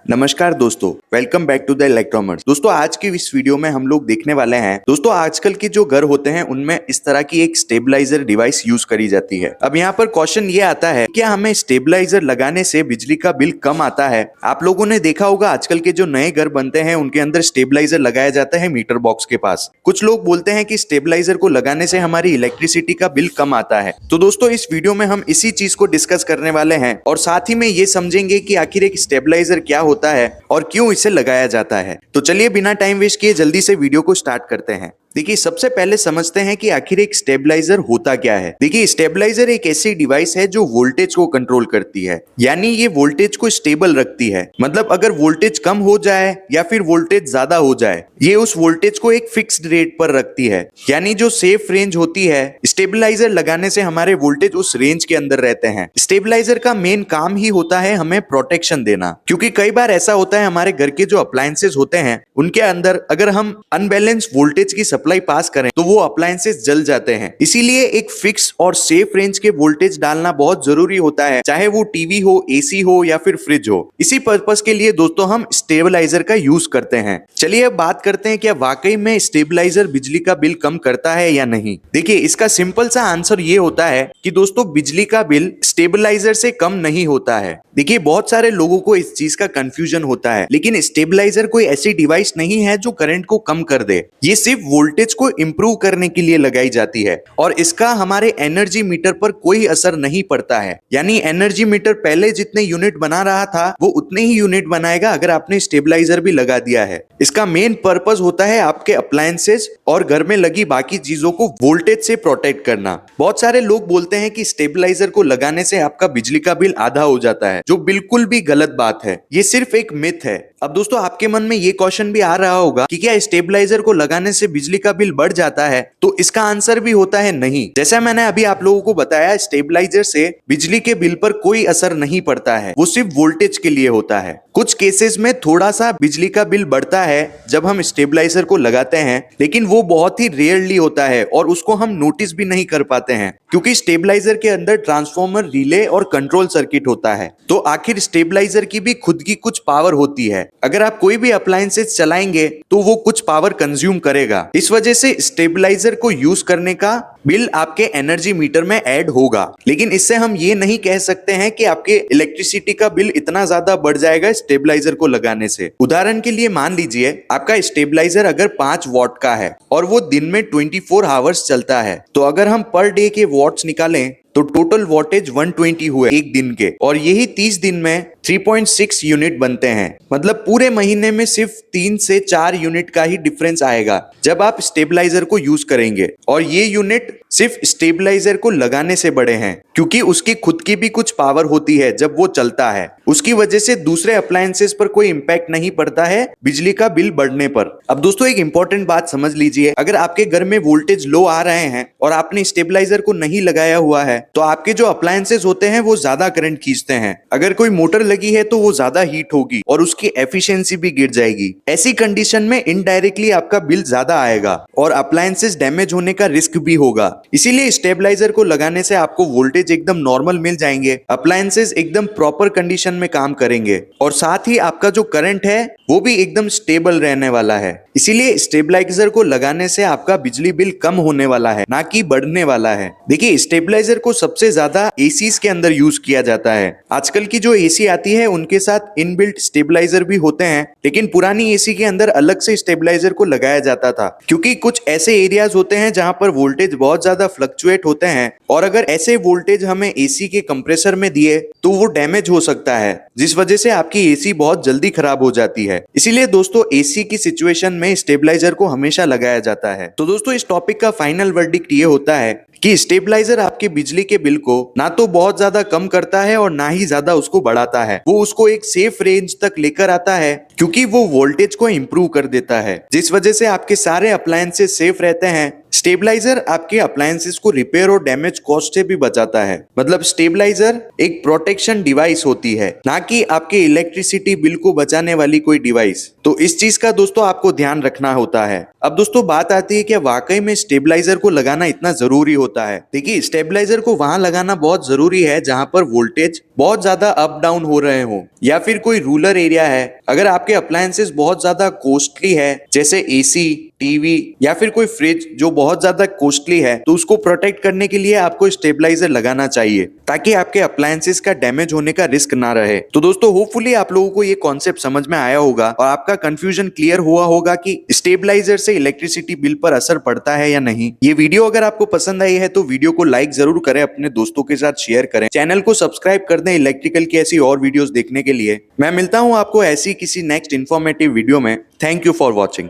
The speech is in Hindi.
नमस्कार दोस्तों, वेलकम बैक टू द इलेक्ट्रॉमर्स। दोस्तों आज की इस वीडियो में हम लोग देखने वाले हैं दोस्तों आजकल के जो घर होते हैं उनमें इस तरह की एक स्टेबलाइजर डिवाइस यूज करी जाती है। अब यहाँ पर क्वेश्चन ये आता है क्या हमें स्टेबलाइजर लगाने से बिजली का बिल कम आता है। आप लोगों ने देखा होगा आजकल के जो नए घर बनते हैं उनके अंदर स्टेबलाइजर लगाया जाता है मीटर बॉक्स के पास। कुछ लोग बोलते हैं कि स्टेबलाइजर को लगाने से हमारी इलेक्ट्रिसिटी का बिल कम आता है। तो दोस्तों इस वीडियो में हम इसी चीज को डिस्कस करने वाले हैं और साथ ही में ये समझेंगे कि आखिर एक स्टेबलाइजर क्या होता है और क्यों इसे लगाया जाता है। तो चलिए बिना टाइम वेस्ट किए जल्दी से वीडियो को स्टार्ट करते हैं। देखिए सबसे पहले समझते हैं कि आखिर एक स्टेबलाइजर होता क्या है। देखिए स्टेबलाइजर एक ऐसी डिवाइस है जो वोल्टेज को कंट्रोल करती है, यानी ये वोल्टेज को स्टेबल रखती है। मतलब अगर वोल्टेज कम हो जाए या फिर वोल्टेज ज्यादा हो जाए, ये उस वोल्टेज को एक फिक्स्ड रेट पर रखती है, यानी जो सेफ रेंज होती है। स्टेबलाइजर लगाने से हमारे वोल्टेज उस रेंज के अंदर रहते हैं। स्टेबलाइजर का मेन काम ही होता है हमें प्रोटेक्शन देना, क्योंकि कई बार ऐसा होता है हमारे घर के जो अप्लायंसेस होते हैं उनके अंदर अगर हम अनबैलेंस वोल्टेज की सप्लाई पास करें तो वो अप्लायंसेस जल जाते हैं। इसीलिए एक फिक्स और सेफ रेंज के वोल्टेज डालना बहुत जरूरी होता है, चाहे वो टीवी हो, एसी हो या फिर फ्रिज हो। इसी पर्पस के लिए दोस्तों हम स्टेबलाइजर का यूज करते हैं। चलिए अब बात करते हैं क्या वाकई में स्टेबलाइजर बिजली का बिल कम करता है या नहीं। देखिए इसका सिंपल सा आंसर ये होता है कि दोस्तों बिजली का बिल स्टेबलाइजर से कम नहीं होता है। देखिए बहुत सारे लोगों को इस चीज का कंफ्यूजन होता है, लेकिन स्टेबलाइजर कोई ऐसी डिवाइस नहीं है जो करंट को कम कर दे। ये सिर्फ वोल्टेज को इंप्रूव करने के लिए लगाई जाती है और इसका हमारे एनर्जी मीटर पर कोई असर नहीं पड़ता है। यानी एनर्जी मीटर पहले जितने यूनिट बना रहा था वो उतने ही यूनिट बनाएगा अगर आपने स्टेबलाइजर भी लगा दिया है। इसका मेन पर्पस होता है आपके अप्लायंसेस और घर में लगी बाकी चीजों को वोल्टेज से प्रोटेक्ट करना। बहुत सारे लोग बोलते हैं कि स्टेबलाइजर को लगाने से आपका बिजली का बिल आधा हो जाता है, जो बिल्कुल भी गलत बात है। ये सिर्फ एक मिथ है। अब दोस्तों आपके मन में ये क्वेश्चन भी आ रहा होगा कि क्या स्टेबलाइजर को लगाने से बिजली का बिल बढ़ जाता है, तो इसका आंसर भी होता है नहीं। जैसा मैंने अभी आप लोगों को बताया, स्टेबलाइजर से बिजली के बिल पर कोई असर नहीं पड़ता है, वो सिर्फ वोल्टेज के लिए होता है। कुछ केसेस में थोड़ा सा बिजली का बिल बढ़ता है जब हम स्टेबलाइजर को लगाते हैं, लेकिन वो बहुत ही रेयरली होता है और उसको हम नोटिस भी नहीं कर पाते हैं, क्योंकि स्टेबलाइजर के अंदर ट्रांसफॉर्मर, रिले और कंट्रोल सर्किट होता है। तो आखिर स्टेबलाइजर की भी खुद की कुछ पावर होती है। अगर आप कोई भी अप्लायंसेस चलाएंगे तो वो कुछ पावर कंज्यूम करेगा। इस वजह से स्टेबलाइजर को यूज करने का बिल आपके एनर्जी मीटर में ऐड होगा, लेकिन इससे हम ये नहीं कह सकते हैं कि आपके इलेक्ट्रिसिटी का बिल इतना ज्यादा बढ़ जाएगा स्टेबलाइजर को लगाने से। उदाहरण के लिए मान लीजिए आपका स्टेबलाइजर अगर 5 वॉट का है और वो दिन में 24 आवर्स चलता है, तो अगर हम पर डे के वॉट्स निकालें तो टोटल वोल्टेज 120 हुए एक दिन के, और यही 30 दिन में 3.6 यूनिट बनते हैं। मतलब पूरे महीने में सिर्फ 3 से 4 यूनिट का ही डिफरेंस आएगा जब आप स्टेबलाइजर को यूज करेंगे। और ये यूनिट सिर्फ स्टेबलाइजर को लगाने से बढ़े हैं, क्योंकि उसकी खुद की भी कुछ पावर होती है जब वो चलता है। उसकी वजह से दूसरे अप्लायंसेस पर कोई इंपैक्ट नहीं पड़ता है बिजली का बिल बढ़ने पर। अब दोस्तों एक इंपॉर्टेंट बात समझ लीजिए, अगर आपके घर में वोल्टेज लो आ रहे हैं और आपने स्टेबलाइजर को नहीं लगाया हुआ है, तो आपके जो अप्लायंसेस होते हैं वो ज्यादा करंट खींचते हैं। अगर कोई मोटर लगी है तो वो ज्यादा हीट होगी और उसकी एफिशिएंसी भी गिर जाएगी। ऐसी कंडीशन में इनडायरेक्टली आपका बिल ज्यादा आएगा और अप्लायंसेस डैमेज होने का रिस्क भी होगा। इसीलिए स्टेबलाइजर को लगाने से आपको वोल्टेज एकदम नॉर्मल मिल जाएंगे, अप्लायंसेस एकदम प्रॉपर कंडीशन में काम करेंगे और साथ ही आपका जो करंट है वो भी एकदम स्टेबल रहने वाला है। इसीलिए स्टेबलाइजर को लगाने से आपका बिजली बिल कम होने वाला है, ना कि बढ़ने वाला है। देखिए स्टेबलाइजर को सबसे ज्यादा एसीज के अंदर यूज किया जाता है। आजकल की जो एसी आती है उनके साथ इनबिल्ट स्टेबलाइजर भी होते हैं, लेकिन पुरानी एसी के अंदर अलग से स्टेबलाइजर को लगाया जाता था, क्योंकि कुछ ऐसे एरियाज होते हैं जहां पर वोल्टेज बहुत ज्यादा फ्लक्चुएट होते हैं और अगर ऐसे वोल्टेज हमें एसी के कंप्रेसर में दिए तो वो डैमेज हो सकता है, जिस वजह से आपकी एसी बहुत जल्दी खराब हो जाती है। इसीलिए दोस्तों एसी की सिचुएशन में स्टेबलाइजर को हमेशा लगाया जाता है। तो दोस्तों इस टॉपिक का फाइनल वर्डिक्ट ये होता है कि स्टेबलाइजर आपके बिजली के बिल को ना तो बहुत ज्यादा कम करता है और ना ही ज्यादा उसको बढ़ाता है। वो उसको एक सेफ रेंज तक लेकर आता है, क्योंकि वो वोल्टेज को इंप्रूव कर देता है, जिस वजह से आपके सारे अप्लायंसेस सेफ रहते हैं। स्टेबलाइजर आपके अप्लायंसेस को रिपेयर और डैमेज कॉस्ट से भी बचाता है। मतलब स्टेबलाइजर एक प्रोटेक्शन डिवाइस होती है, ना कि आपके इलेक्ट्रिसिटी बिल को बचाने वाली कोई डिवाइस। तो इस चीज का दोस्तों आपको ध्यान रखना होता है। अब दोस्तों बात आती है कि वाकई में स्टेबलाइजर को लगाना इतना जरूरी होता है। देखिए, स्टेबलाइजर को वहां लगाना बहुत जरूरी है जहां पर वोल्टेज बहुत ज्यादा अप डाउन हो रहे हो, या फिर कोई रूरल एरिया है। अगर आपके अप्लायंसेस बहुत ज्यादा कॉस्टली है, जैसे एसी, टीवी या फिर कोई फ्रिज जो बहुत ज्यादा कॉस्टली है, तो उसको प्रोटेक्ट करने के लिए आपको स्टेबलाइजर लगाना चाहिए ताकि आपके अप्लायंसेस का डैमेज होने का रिस्क ना रहे। तो दोस्तों, होपफुली आप लोगों को ये कॉन्सेप्ट समझ में आया होगा और आपका कंफ्यूजन क्लियर हुआ होगा कि स्टेबलाइजर से इलेक्ट्रिसिटी बिल पर असर पड़ता है या नहीं। ये वीडियो अगर आपको पसंद आई है तो वीडियो को लाइक जरूर करें, अपने दोस्तों के साथ शेयर करें, चैनल को सब्सक्राइब कर दें इलेक्ट्रिकल की ऐसी और वीडियोस देखने के लिए। मैं मिलता हूं आपको ऐसी किसी नेक्स्ट इंफॉर्मेटिव वीडियो में। Thank you for watching.